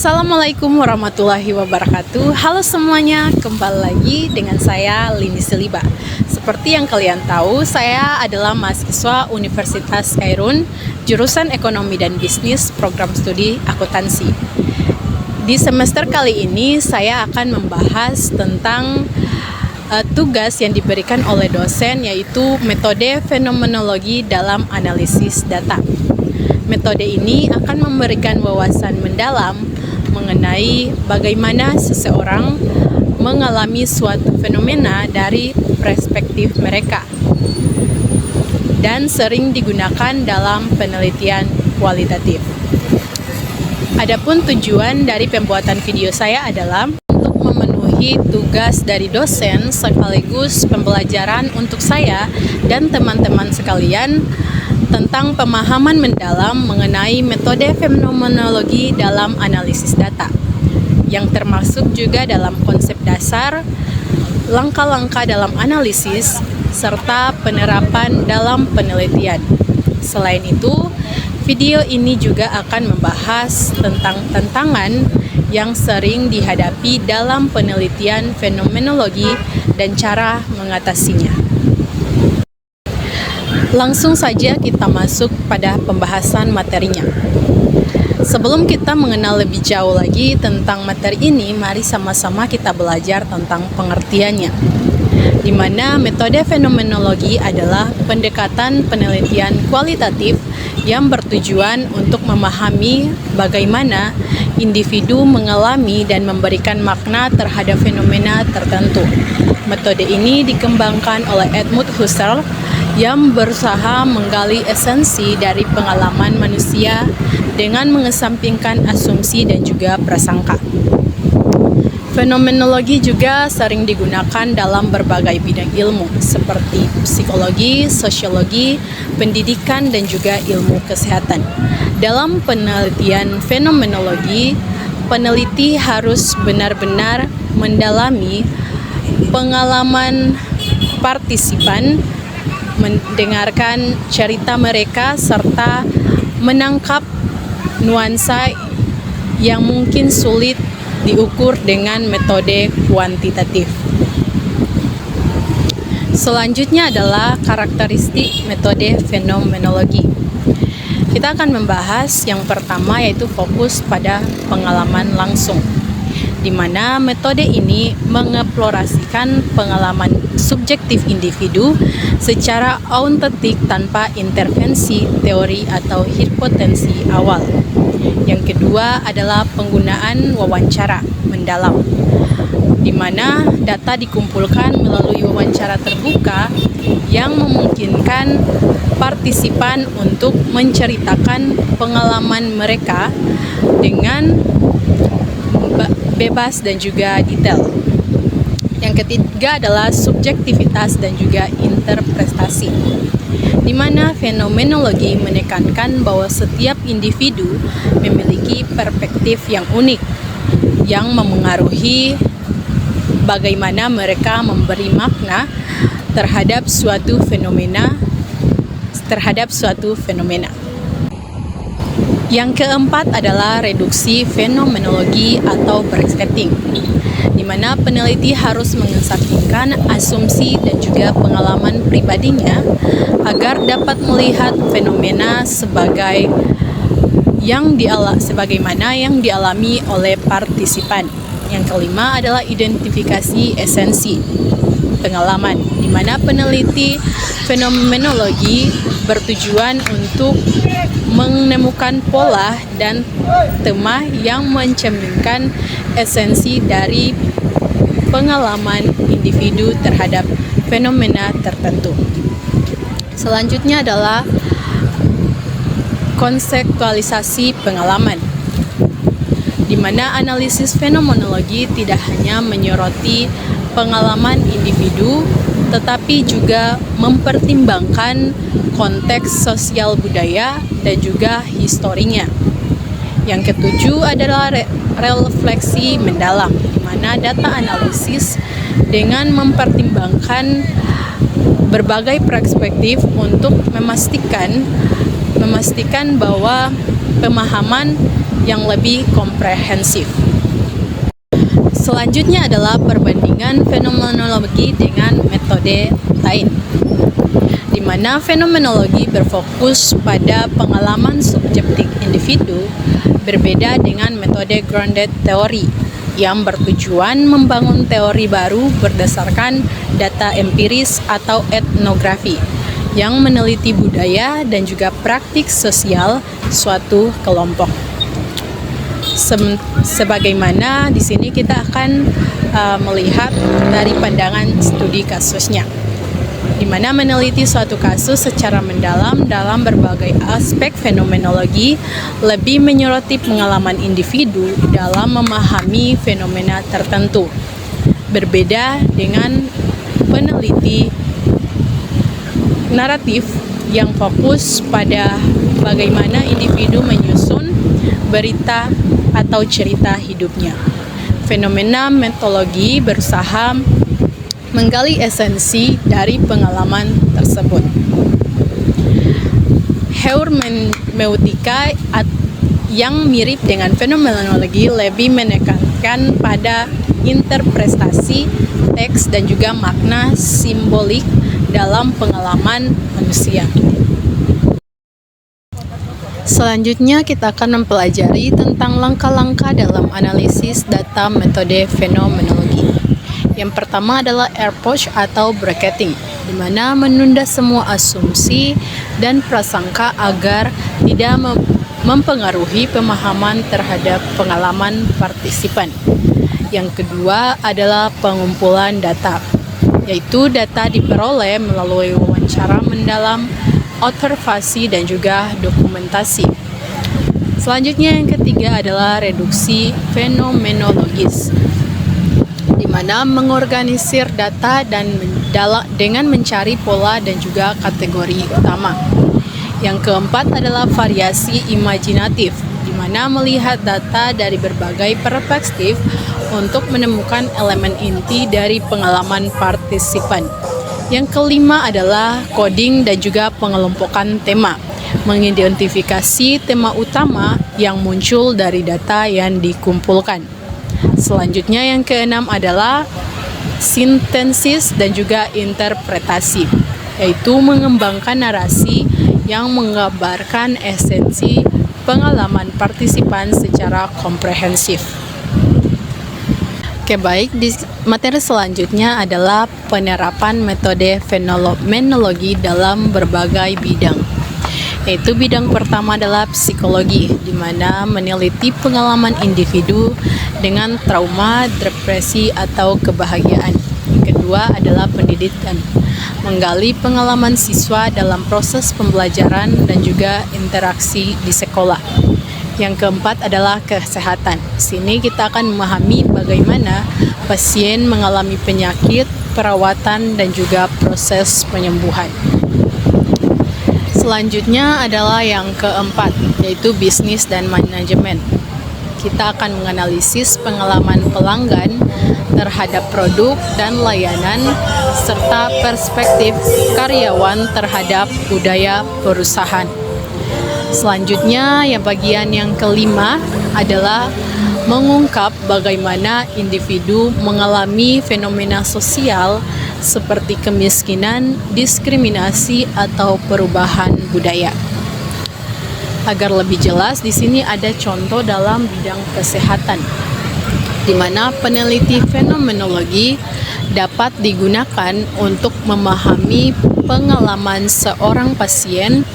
Assalamualaikum warahmatullahi wabarakatuh. Halo semuanya, kembali lagi dengan saya Lini Seliba. Seperti yang kalian tahu, saya adalah mahasiswa Universitas Khairun, jurusan Ekonomi dan Bisnis, program studi akuntansi. Di semester kali ini saya akan membahas tentang tugas yang diberikan oleh dosen, yaitu metode fenomenologi dalam analisis data. Metode ini akan memberikan wawasan mendalam mengenai bagaimana seseorang mengalami suatu fenomena dari perspektif mereka dan sering digunakan dalam penelitian kualitatif. Adapun tujuan dari pembuatan video saya adalah untuk memenuhi tugas dari dosen sekaligus pembelajaran untuk saya dan teman-teman sekalian tentang pemahaman mendalam mengenai metode fenomenologi dalam analisis data, yang termasuk juga dalam konsep dasar, langkah-langkah dalam analisis, serta penerapan dalam penelitian. Selain itu, video ini juga akan membahas tentang tantangan yang sering dihadapi dalam penelitian fenomenologi dan cara mengatasinya. Langsung saja kita masuk pada pembahasan materinya. Sebelum kita mengenal lebih jauh lagi tentang materi ini, mari sama-sama kita belajar tentang pengertiannya. Di mana metode fenomenologi adalah pendekatan penelitian kualitatif yang bertujuan untuk memahami bagaimana individu mengalami dan memberikan makna terhadap fenomena tertentu. Metode ini dikembangkan oleh Edmund Husserl yang berusaha menggali esensi dari pengalaman manusia dengan mengesampingkan asumsi dan juga prasangka. Fenomenologi juga sering digunakan dalam berbagai bidang ilmu seperti psikologi, sosiologi, pendidikan, dan juga ilmu kesehatan. Dalam penelitian fenomenologi, peneliti harus benar-benar mendalami pengalaman partisipan, mendengarkan cerita mereka, serta menangkap nuansa yang mungkin sulit diukur dengan metode kuantitatif. Selanjutnya adalah karakteristik metode fenomenologi. Kita akan membahas yang pertama, yaitu fokus pada pengalaman langsung, di mana metode ini mengeksplorasikan pengalaman subjektif individu secara autentik tanpa intervensi teori atau hipotesis awal. Yang kedua adalah penggunaan wawancara mendalam, di mana data dikumpulkan melalui wawancara terbuka yang memungkinkan partisipan untuk menceritakan pengalaman mereka dengan bebas dan juga detail. Yang ketiga adalah subjektivitas dan juga interpretasi, di mana fenomenologi menekankan bahwa setiap individu memiliki perspektif yang unik yang memengaruhi bagaimana mereka memberi makna terhadap suatu fenomena. Yang keempat adalah reduksi fenomenologi atau backsetting, di mana peneliti harus mengesampingkan asumsi dan juga pengalaman pribadinya agar dapat melihat fenomena sebagaimana yang dialami oleh partisipan. Yang kelima adalah identifikasi esensi pengalaman, di mana peneliti fenomenologi bertujuan untuk menemukan pola dan tema yang mencerminkan esensi dari pengalaman individu terhadap fenomena tertentu. Selanjutnya adalah konseptualisasi pengalaman, di mana analisis fenomenologi tidak hanya menyoroti pengalaman individu, tetapi juga mempertimbangkan konteks sosial budaya dan juga historinya. Yang ketujuh adalah refleksi mendalam, di mana data analisis dengan mempertimbangkan berbagai perspektif untuk memastikan bahwa pemahaman yang lebih komprehensif. Selanjutnya adalah perbandingan fenomenologi dengan metode lain, di mana fenomenologi berfokus pada pengalaman subjektif individu berbeda dengan metode grounded theory yang bertujuan membangun teori baru berdasarkan data empiris atau etnografi yang meneliti budaya dan juga praktik sosial suatu kelompok. Sebagaimana di sini kita akan melihat dari pandangan studi kasusnya, di mana meneliti suatu kasus secara mendalam dalam berbagai aspek fenomenologi lebih menyoroti pengalaman individu dalam memahami fenomena tertentu. Berbeda dengan peneliti naratif yang fokus pada bagaimana individu menyusun berita atau cerita hidupnya. Fenomena metodologi berusaha menggali esensi dari pengalaman tersebut. Hermeneutika yang mirip dengan fenomenologi lebih menekankan pada interpretasi teks dan juga makna simbolik dalam pengalaman manusia. Selanjutnya kita akan mempelajari tentang langkah-langkah dalam analisis data metode fenomenologi. Yang pertama adalah approach atau bracketing, di mana menunda semua asumsi dan prasangka agar tidak mempengaruhi pemahaman terhadap pengalaman partisipan. Yang kedua adalah pengumpulan data, yaitu data diperoleh melalui wawancara mendalam, observasi, dan juga dokumentasi. Selanjutnya yang ketiga adalah reduksi fenomenologis, di mana mengorganisir data dan dengan mencari pola dan juga kategori utama. Yang keempat adalah variasi imajinatif, di mana melihat data dari berbagai perspektif untuk menemukan elemen inti dari pengalaman partisipan. Yang kelima adalah coding dan juga pengelompokan tema, mengidentifikasi tema utama yang muncul dari data yang dikumpulkan. Selanjutnya yang keenam adalah sintesis dan juga interpretasi, yaitu mengembangkan narasi yang menggambarkan esensi pengalaman partisipan secara komprehensif. Oke, baik, di materi selanjutnya adalah penerapan metode fenomenologi dalam berbagai bidang. Yaitu bidang pertama adalah psikologi, di mana meneliti pengalaman individu dengan trauma, depresi, atau kebahagiaan. Yang kedua adalah pendidikan, menggali pengalaman siswa dalam proses pembelajaran dan juga interaksi di sekolah. Yang keempat adalah kesehatan. Di sini kita akan memahami bagaimana pasien mengalami penyakit, perawatan, dan juga proses penyembuhan. Selanjutnya adalah yang keempat, yaitu bisnis dan manajemen. Kita akan menganalisis pengalaman pelanggan terhadap produk dan layanan, serta perspektif karyawan terhadap budaya perusahaan. Selanjutnya, bagian yang kelima adalah mengungkap bagaimana individu mengalami fenomena sosial seperti kemiskinan, diskriminasi, atau perubahan budaya. Agar lebih jelas, di sini ada contoh dalam bidang kesehatan, di mana peneliti fenomenologi dapat digunakan untuk memahami pengalaman seorang pasien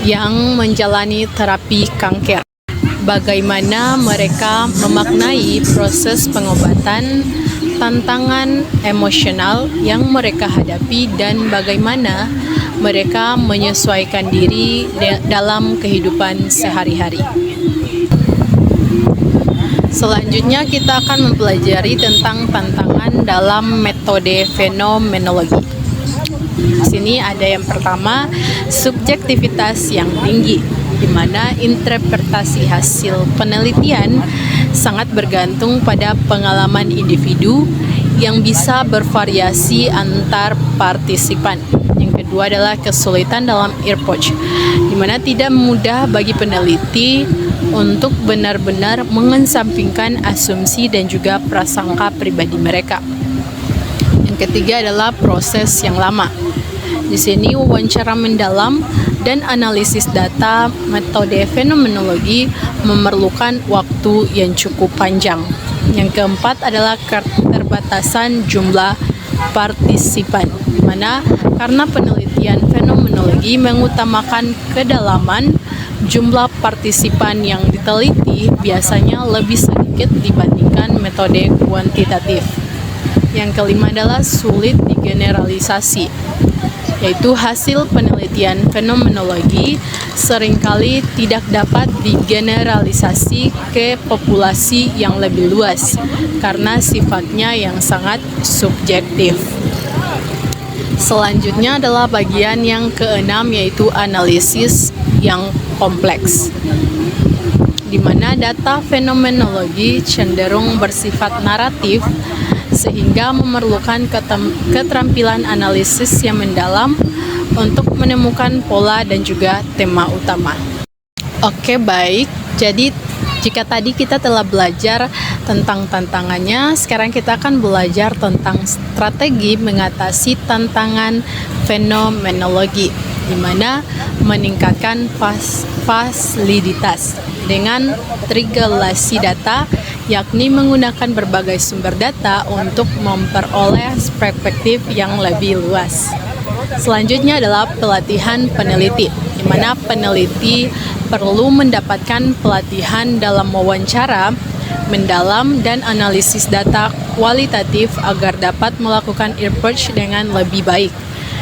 yang menjalani terapi kanker. Bagaimana mereka memaknai proses pengobatan, tantangan emosional yang mereka hadapi, dan bagaimana mereka menyesuaikan diri dalam kehidupan sehari-hari. Selanjutnya kita akan mempelajari tentang tantangan dalam metode fenomenologi. Di sini ada yang pertama, subjektivitas yang tinggi, di mana interpretasi hasil penelitian sangat bergantung pada pengalaman individu yang bisa bervariasi antar partisipan. Yang kedua adalah kesulitan dalam approach, di mana tidak mudah bagi peneliti untuk benar-benar mengesampingkan asumsi dan juga prasangka pribadi mereka. Yang ketiga adalah proses yang lama. Di sini wawancara mendalam dan analisis data metode fenomenologi memerlukan waktu yang cukup panjang. Yang keempat adalah keterbatasan jumlah partisipan, di mana karena penelitian fenomenologi mengutamakan kedalaman, jumlah partisipan yang diteliti biasanya lebih sedikit dibandingkan metode kuantitatif. Yang kelima adalah sulit digeneralisasi, yaitu hasil penelitian fenomenologi seringkali tidak dapat digeneralisasi ke populasi yang lebih luas karena sifatnya yang sangat subjektif. Selanjutnya adalah bagian yang keenam, yaitu analisis yang kompleks, di mana data fenomenologi cenderung bersifat naratif sehingga memerlukan keterampilan analisis yang mendalam untuk menemukan pola dan juga tema utama. Oke, baik. Jadi jika tadi kita telah belajar tentang tantangannya, sekarang kita akan belajar tentang strategi mengatasi tantangan fenomenologi, di mana meningkatkan fasilitas dengan triangulasi data, yakni menggunakan berbagai sumber data untuk memperoleh perspektif yang lebih luas. Selanjutnya adalah pelatihan peneliti, di mana peneliti perlu mendapatkan pelatihan dalam wawancara mendalam dan analisis data kualitatif agar dapat melakukan research dengan lebih baik.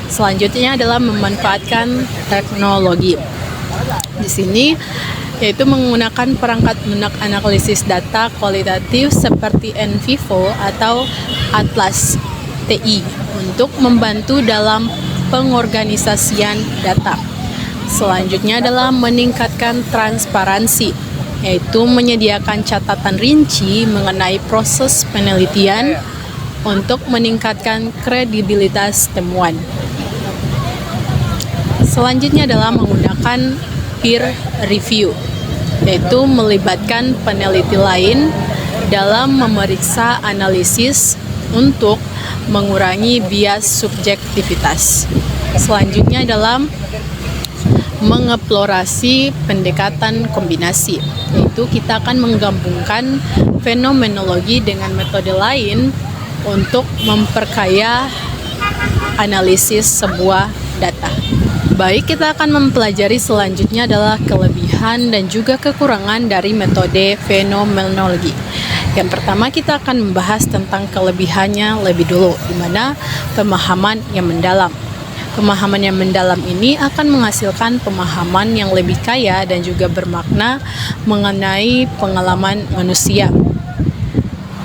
Selanjutnya adalah memanfaatkan teknologi. Di sini yaitu menggunakan perangkat lunak analisis data kualitatif seperti NVivo atau Atlas TI untuk membantu dalam pengorganisasian data. Selanjutnya adalah meningkatkan transparansi, yaitu menyediakan catatan rinci mengenai proses penelitian untuk meningkatkan kredibilitas temuan. Selanjutnya adalah menggunakan peer review, yaitu melibatkan peneliti lain dalam memeriksa analisis untuk mengurangi bias subjektivitas. Selanjutnya adalah mengeksplorasi pendekatan kombinasi, yaitu kita akan menggabungkan fenomenologi dengan metode lain untuk memperkaya analisis sebuah data. Baik, kita akan mempelajari selanjutnya adalah kelebihan dan juga kekurangan dari metode fenomenologi. Yang pertama kita akan membahas tentang kelebihannya lebih dulu, di mana pemahaman yang mendalam. Pemahaman yang mendalam ini akan menghasilkan pemahaman yang lebih kaya dan juga bermakna mengenai pengalaman manusia.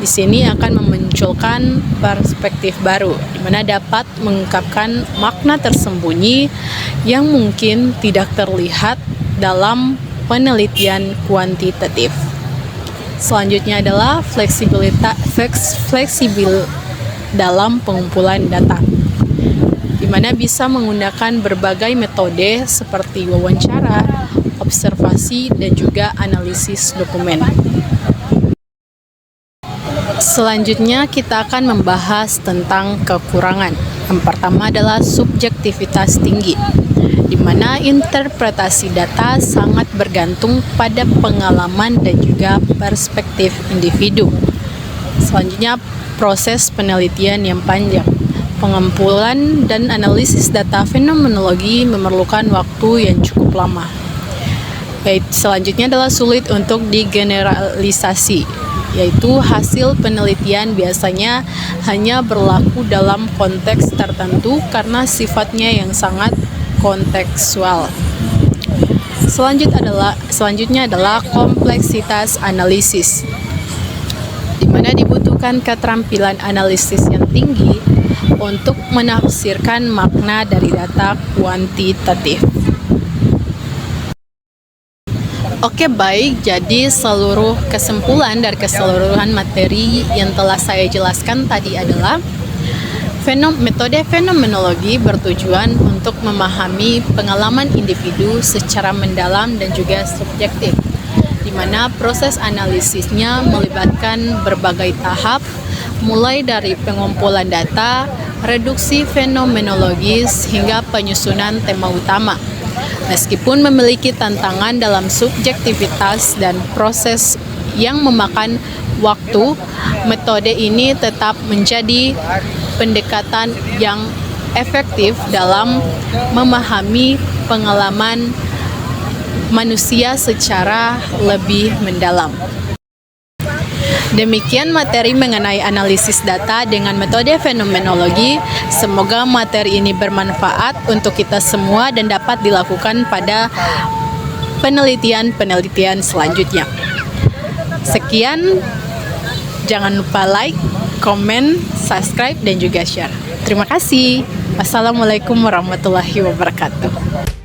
Di sini akan memunculkan perspektif baru, di mana dapat mengungkapkan makna tersembunyi yang mungkin tidak terlihat dalam penelitian kuantitatif. Selanjutnya adalah fleksibel dalam pengumpulan data, di mana bisa menggunakan berbagai metode seperti wawancara, observasi, dan juga analisis dokumen. Selanjutnya kita akan membahas tentang kekurangan. Yang pertama adalah subjektivitas tinggi, di mana interpretasi data sangat bergantung pada pengalaman dan juga perspektif individu. Selanjutnya, proses penelitian yang panjang. Pengumpulan dan analisis data fenomenologi memerlukan waktu yang cukup lama. Selanjutnya adalah sulit untuk digeneralisasi, yaitu hasil penelitian biasanya hanya berlaku dalam konteks tertentu karena sifatnya yang sangat kontekstual. Selanjutnya adalah kompleksitas analisis, di mana dibutuhkan keterampilan analisis yang tinggi untuk menafsirkan makna dari data kuantitatif. Oke, baik, jadi seluruh kesimpulan dari keseluruhan materi yang telah saya jelaskan tadi adalah metode fenomenologi bertujuan untuk memahami pengalaman individu secara mendalam dan juga subjektif, di mana proses analisisnya melibatkan berbagai tahap, mulai dari pengumpulan data, reduksi fenomenologis, hingga penyusunan tema utama. Meskipun memiliki tantangan dalam subjektivitas dan proses yang memakan waktu, metode ini tetap menjadi pendekatan yang efektif dalam memahami pengalaman manusia secara lebih mendalam. Demikian materi mengenai analisis data dengan metode fenomenologi. Semoga materi ini bermanfaat untuk kita semua dan dapat dilakukan pada penelitian-penelitian selanjutnya. Sekian, jangan lupa like, komen, subscribe, dan juga share. Terima kasih. Wassalamualaikum warahmatullahi wabarakatuh.